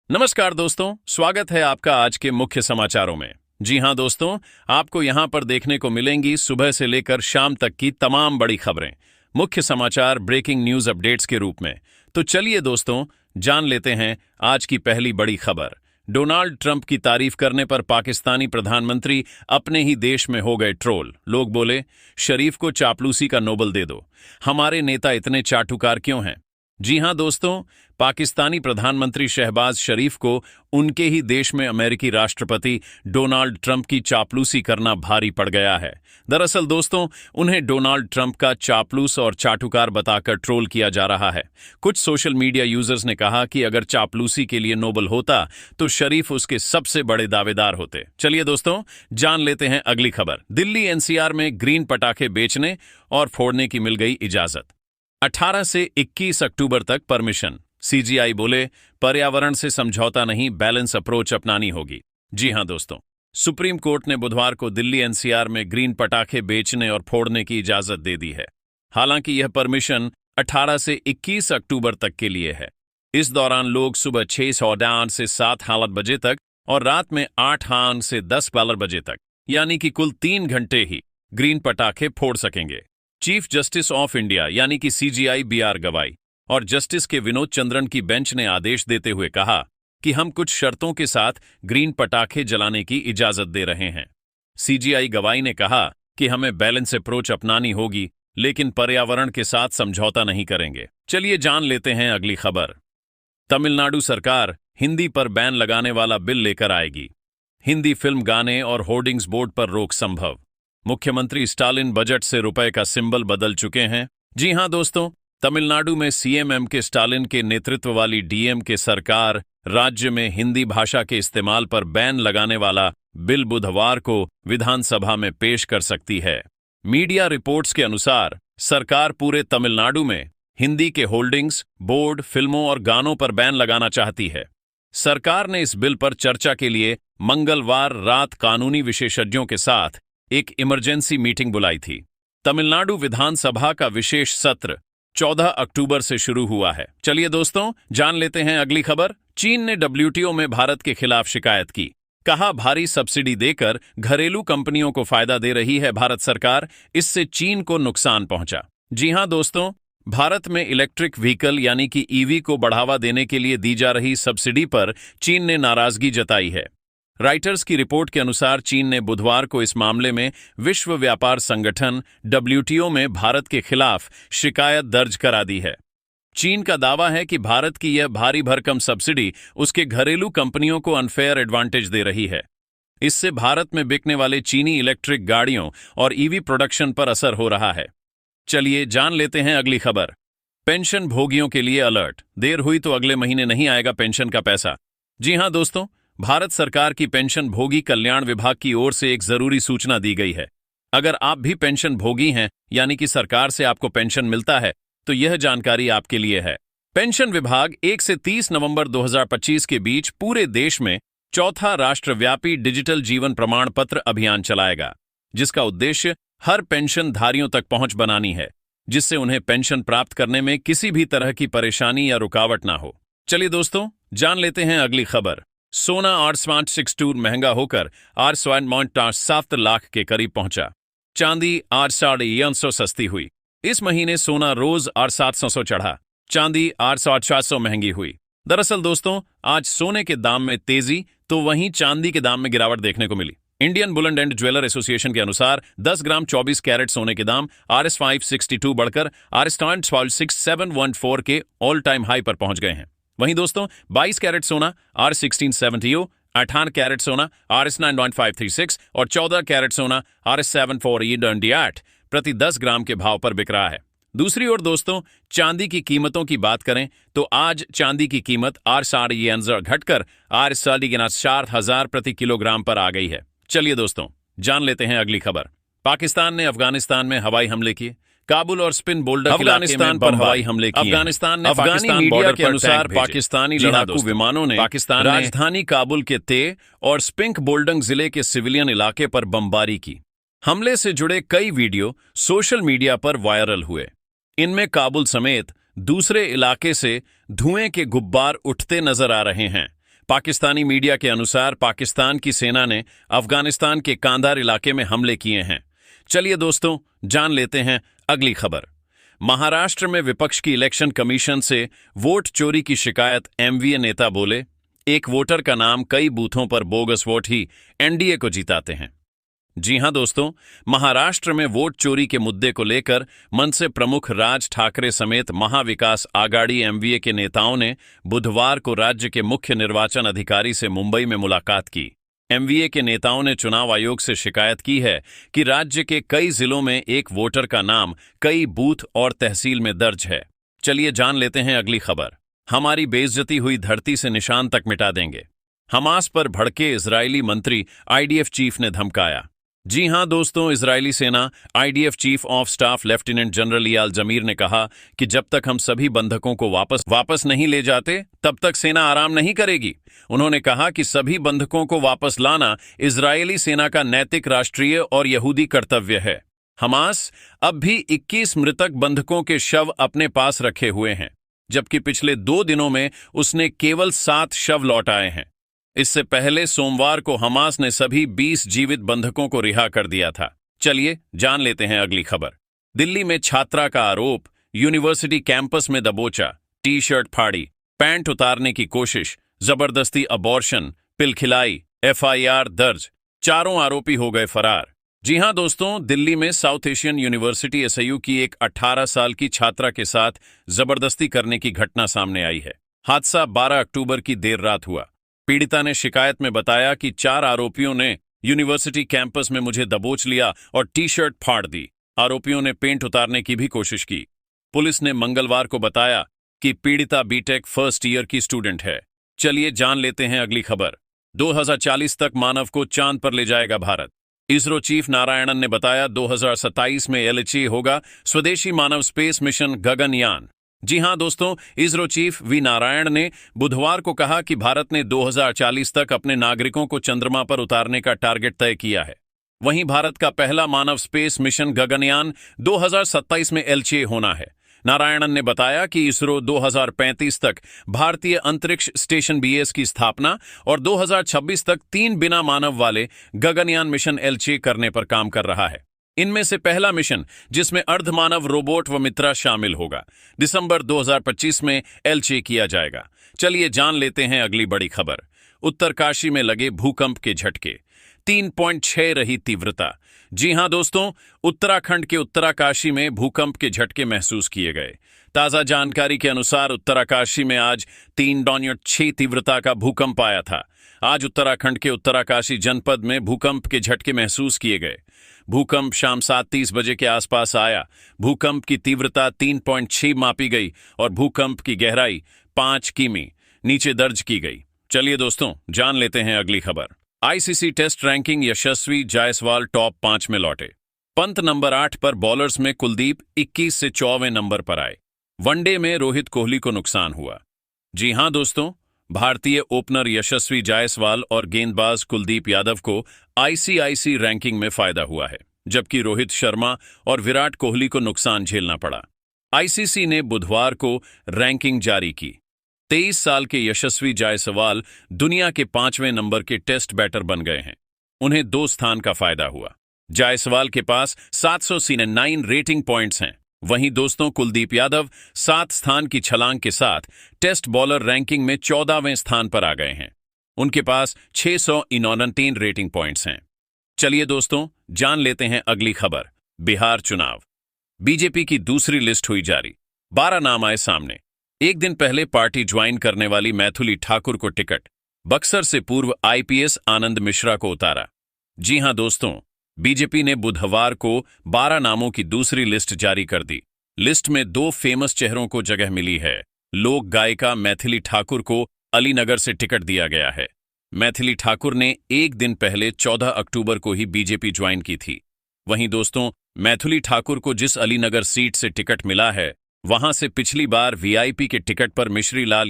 नमस्कार दोस्तों, स्वागत है आपका आज के मुख्य समाचारों में। जी हां दोस्तों, आपको यहां पर देखने को मिलेंगी सुबह से लेकर शाम तक की तमाम बड़ी खबरें, मुख्य समाचार ब्रेकिंग न्यूज अपडेट्स के रूप में। तो चलिए दोस्तों, जान लेते हैं आज की पहली बड़ी खबर। डोनाल्ड ट्रंप की तारीफ करने पर पाकिस्तानी प्रधानमंत्री अपने ही देश में हो गए ट्रोल। लोग बोले, शरीफ को चापलूसी का नोबेल दे दो, हमारे नेता इतने चाटुकार क्यों हैं। जी हां दोस्तों, पाकिस्तानी प्रधानमंत्री शहबाज शरीफ को उनके ही देश में अमेरिकी राष्ट्रपति डोनाल्ड ट्रंप की चापलूसी करना भारी पड़ गया है। दरअसल दोस्तों, उन्हें डोनाल्ड ट्रंप का चापलूस और चाटुकार बताकर ट्रोल किया जा रहा है। कुछ सोशल मीडिया यूजर्स ने कहा कि अगर चापलूसी के लिए नोबेल होता तो शरीफ उसके सबसे बड़े दावेदार होते। चलिए दोस्तों, जान लेते हैं अगली खबर। दिल्ली एनसीआर में ग्रीन पटाखे बेचने और फोड़ने की मिल गई इजाजत। 18 से 21 अक्टूबर तक परमिशन। सीजीआई बोले, पर्यावरण से समझौता नहीं, बैलेंस अप्रोच अपनानी होगी। जी हां दोस्तों, सुप्रीम कोर्ट ने बुधवार को दिल्ली एनसीआर में ग्रीन पटाखे बेचने और फोड़ने की इजाजत दे दी है। हालांकि यह परमिशन 18 से 21 अक्टूबर तक के लिए है। इस दौरान लोग सुबह 6 से 7 बजे तक और रात में 8 से 10 बजे तक, यानी कि कुल 3 घंटे ही ग्रीन पटाखे फोड़ सकेंगे। चीफ जस्टिस ऑफ इंडिया यानी कि सीजीआई बीआर गवाई और जस्टिस के विनोद चंद्रन की बेंच ने आदेश देते हुए कहा कि हम कुछ शर्तों के साथ ग्रीन पटाखे जलाने की इजाजत दे रहे हैं। सीजीआई गवाई ने कहा कि हमें बैलेंस अप्रोच अपनानी होगी, लेकिन पर्यावरण के साथ समझौता नहीं करेंगे। चलिए जान लेते हैं अगली खबर। तमिलनाडु सरकार हिंदी पर बैन लगाने वाला बिल लेकर आएगी। हिंदी फिल्म, गाने और होर्डिंग्स बोर्ड पर रोक संभव। मुख्यमंत्री स्टालिन बजट से रुपए का सिंबल बदल चुके हैं। जी हां दोस्तों, तमिलनाडु में सीएम एम.के. स्टालिन के नेतृत्व वाली डीएमके सरकार राज्य में हिंदी भाषा के इस्तेमाल पर बैन लगाने वाला बिल बुधवार को विधानसभा में पेश कर सकती है। मीडिया रिपोर्ट्स के अनुसार सरकार पूरे तमिलनाडु में हिंदी के होल्डिंग्स, बोर्ड, फिल्मों और गानों पर बैन लगाना चाहती है। सरकार ने इस बिल पर चर्चा के लिए मंगलवार रात कानूनी विशेषज्ञों के साथ एक इमरजेंसी मीटिंग बुलाई थी। तमिलनाडु विधानसभा का विशेष सत्र 14 अक्टूबर से शुरू हुआ है। चलिए दोस्तों, जान लेते हैं अगली खबर। चीन ने डब्ल्यूटीओ में भारत के खिलाफ शिकायत की। कहा, भारी सब्सिडी देकर घरेलू कंपनियों को फायदा दे रही है भारत सरकार, इससे चीन को नुकसान पहुंचा। जी हां दोस्तों, भारत में इलेक्ट्रिक व्हीकल यानी कि ईवी को बढ़ावा देने के लिए दी जा रही सब्सिडी पर चीन ने नाराजगी जताई है। राइटर्स की रिपोर्ट के अनुसार चीन ने बुधवार को इस मामले में विश्व व्यापार संगठन डब्ल्यूटीओ में भारत के खिलाफ शिकायत दर्ज करा दी है। चीन का दावा है कि भारत की यह भारी भरकम सब्सिडी उसके घरेलू कंपनियों को अनफेयर एडवांटेज दे रही है। इससे भारत में बिकने वाले चीनी इलेक्ट्रिक गाड़ियों और ईवी प्रोडक्शन पर असर हो रहा है। चलिए जान लेते हैं अगली खबर। पेंशन भोगियों के लिए अलर्ट। देर हुई तो अगले महीने नहीं आएगा पेंशन का पैसा। जी हां दोस्तों, भारत सरकार की पेंशन भोगी कल्याण विभाग की ओर से एक जरूरी सूचना दी गई है। अगर आप भी पेंशन भोगी हैं, यानी कि सरकार से आपको पेंशन मिलता है, तो यह जानकारी आपके लिए है। पेंशन विभाग 1 से 30 नवंबर 2025 के बीच पूरे देश में चौथा राष्ट्रव्यापी डिजिटल जीवन प्रमाण पत्र अभियान चलाएगा, जिसका उद्देश्य हर पेंशन धारियों तक पहुंच बनानी है, जिससे उन्हें पेंशन प्राप्त करने में किसी भी तरह की परेशानी या रुकावट ना हो। चलिए दोस्तों, जान लेते हैं अगली खबर। सोना 8.62 महंगा होकर 8.7 लाख के करीब पहुंचा। चांदी 8.9 सस्ती हुई। इस महीने सोना रोज 8.700 चढ़ा, चांदी 8.800 महंगी हुई। दरअसल दोस्तों, आज सोने के दाम में तेजी तो वहीं चांदी के दाम में गिरावट देखने को मिली। Indian bullion and jeweller association के अनुसार 10 ग्राम 24 कैरेट सोने के दाम RS 562 बढ़कर RS 6714 के ऑल टाइम हाई पर पहुंच गए हैं। वहीं दोस्तों, 22 कैरेट सोना RS 1670, 18 कैरेट सोना RS 9.536 और 14 कैरेट सोना RS 7488 प्रति 10 ग्राम के भाव पर बिक रहा है। दूसरी ओर दोस्तों, चांदी की कीमतों की बात करें तो आज चांदी की कीमत 8 घटकर 4,400 प्रति किलोग्राम पर आ गई है। चलिए दोस्तों, जान लेते हैं अगली खबर। पाकिस्तान ने अफगानिस्तान में हवाई हमले किए। काबुल और स्पिन बोल्डर अफगानिस्तान पर हवाई हमले किए। अफगानिस्तान ने अफगानी मीडिया के अनुसार पाकिस्तानी लड़ाकू विमानों ने पाकिस्तान राजधानी काबुल के ते और स्पिंक बोल्डंग जिले के सिविलियन इलाके पर बमबारी की। हमले से जुड़े कई वीडियो सोशल मीडिया पर वायरल हुए। इनमें काबुल समेत दूसरे इलाके से धुएं के गुब्बार उठते नजर आ रहे हैं। पाकिस्तानी मीडिया के अनुसार पाकिस्तान की सेना ने अफगानिस्तान के कांदार इलाके में हमले किए हैं। चलिए दोस्तों, जान लेते हैं अगली खबर। महाराष्ट्र में विपक्ष की इलेक्शन कमीशन से वोट चोरी की शिकायत। एमवीए नेता बोले, एक वोटर का नाम कई बूथों पर बोगस वोट ही एनडीए को जिताते हैं। जी हां दोस्तों, महाराष्ट्र में वोट चोरी के मुद्दे को लेकर मनसे प्रमुख राज ठाकरे समेत महाविकास आघाड़ी एमवीए के नेताओं ने बुधवार को राज्य के मुख्य निर्वाचन अधिकारी से मुंबई में मुलाकात की। एमवीए के नेताओं ने चुनाव आयोग से शिकायत की है कि राज्य के कई जिलों में एक वोटर का नाम कई बूथ और तहसील में दर्ज है। चलिए जान लेते हैं अगली खबर। हमारी बेइज्जती हुई धरती से निशान तक मिटा देंगे। हमास पर भड़के इजरायली मंत्री, आईडीएफ चीफ ने धमकाया। जी हां दोस्तों, इजरायली सेना IDF chief of staff lieutenant general Eyal Zamir ने कहा कि जब तक हम सभी बंधकों को वापस नहीं ले जाते तब तक सेना आराम नहीं करेगी। उन्होंने कहा कि सभी बंधकों को वापस लाना इजरायली सेना का नैतिक, राष्ट्रीय और यहूदी कर्तव्य है। हमास अब भी 21 मृतक बंधकों के शव अपने पास रखे हुए हैं, जबकि पिछले 2 दिनों में उसने केवल 7 शव लौटाए हैं। इससे पहले सोमवार को हमास ने सभी 20 जीवित बंधकों को रिहा कर दिया था। चलिए जान लेते हैं अगली खबर। दिल्ली में छात्रा का आरोप, यूनिवर्सिटी कैंपस में दबोचा, टी शर्ट फाड़ी, पैंट उतारने की कोशिश, जबरदस्ती अबॉर्शन, पिल खिलाई, एफआईआर दर्ज, चारों आरोपी हो गए फरार। जी हां दोस्तों, दिल्ली में साउथ एशियन यूनिवर्सिटी एसयू की एक 18 साल की छात्रा के साथ जबरदस्ती करने की घटना सामने आई है। हादसा 12 अक्टूबर की देर रात हुआ। पीड़िता ने शिकायत में बताया कि 4 आरोपियों ने यूनिवर्सिटी कैंपस में मुझे दबोच लिया और टी शर्ट फाड़ दी। आरोपियों ने पेंट उतारने की भी कोशिश की। पुलिस ने मंगलवार को बताया कि पीड़िता बीटेक फर्स्ट ईयर की स्टूडेंट है। चलिए जान लेते हैं अगली खबर। 2040 तक मानव को चांद पर ले जाएगा भारत। इसरो चीफ नारायणन ने बताया 2027 में एलएचए होगा स्वदेशी मानव स्पेस मिशन गगनयान। जी हां दोस्तों, इसरो चीफ वी नारायण ने बुधवार को कहा कि भारत ने 2040 तक अपने नागरिकों को चंद्रमा पर उतारने का टारगेट तय किया है। वहीं भारत का पहला मानव स्पेस मिशन गगनयान 2027 में एलएचए होना है। नारायणन ने बताया कि इसरो 2035 तक भारतीय अंतरिक्ष स्टेशन बीएस की स्थापना और 2026 तक 3 बिना मानव वाले गगनयान मिशन एलएचए करने पर काम कर रहा है। इनमें से पहला मिशन, जिसमें अर्धमानव रोबोट व मित्रा शामिल होगा, दिसंबर 2025 में एलएचए किया जाएगा। चलिए जान लेते हैं अगली बड़ी खबर। उत्तरकाशी में लगे भूकंप के झटके, 3.6 रही तीव्रता। जी हां दोस्तों, उत्तराखंड के उत्तराकाशी में भूकंप के झटके महसूस किए गए। ताजा जानकारी के अनुसार उत्तराकाशी में आज 3.6 तीव्रता का भूकंप आया था। आज उत्तराखंड के उत्तराकाशी जनपद में भूकंप के झटके महसूस किए गए। भूकंप शाम 7:30 बजे के आसपास आया। भूकंप की तीव्रता 3.6 मापी गई और भूकंप की गहराई 5 किमी नीचे दर्ज की गई। चलिए दोस्तों, जान लेते हैं अगली खबर। आईसीसी टेस्ट रैंकिंग, यशस्वी जायसवाल टॉप 5 में लौटे। पंत नंबर 8 पर, बॉलर्स में कुलदीप 21 से 24वें नंबर पर आए। वनडे में रोहित कोहली को नुकसान हुआ। जी हां दोस्तों, भारतीय ओपनर यशस्वी जायसवाल और गेंदबाज कुलदीप यादव को आईसीआईसी रैंकिंग में फायदा हुआ है, जबकि रोहित शर्मा और विराट कोहली को नुकसान झेलना पड़ा। आईसीसी ने बुधवार को रैंकिंग जारी की। 23 साल के यशस्वी जायसवाल दुनिया के 5वें नंबर के टेस्ट बैटर बन गए हैं। उन्हें 2 स्थान का फायदा हुआ। जायसवाल के पास 709 रेटिंग पॉइंट्स हैं। वहीं दोस्तों, कुलदीप यादव 7 स्थान की छलांग के साथ टेस्ट बॉलर रैंकिंग में 14वें स्थान पर आ गए हैं। उनके पास 629 रेटिंग पॉइंट्स हैं। चलिए दोस्तों, जान लेते हैं अगली खबर। बिहार चुनाव, बीजेपी की दूसरी लिस्ट हुई जारी। 12 नाम आए सामने। एक दिन पहले पार्टी ज्वाइन करने वाली मैथिली ठाकुर को टिकट, बक्सर से पूर्व आईपीएस आनंद मिश्रा को उतारा। जी हां दोस्तों, बीजेपी ने बुधवार को 12 नामों की दूसरी लिस्ट जारी कर दी। लिस्ट में 2 फेमस चेहरों को जगह मिली है। लोक गायिका मैथिली ठाकुर को अलीनगर से टिकट दिया गया है। मैथिली ठाकुर ने एक दिन पहले 14 अक्टूबर को ही बीजेपी ज्वाइन की थी। वहीं दोस्तों, मैथिली ठाकुर को जिस अलीनगर सीट से टिकट मिला है, वहां से पिछली बार वीआईपी के टिकट पर मिश्री लाल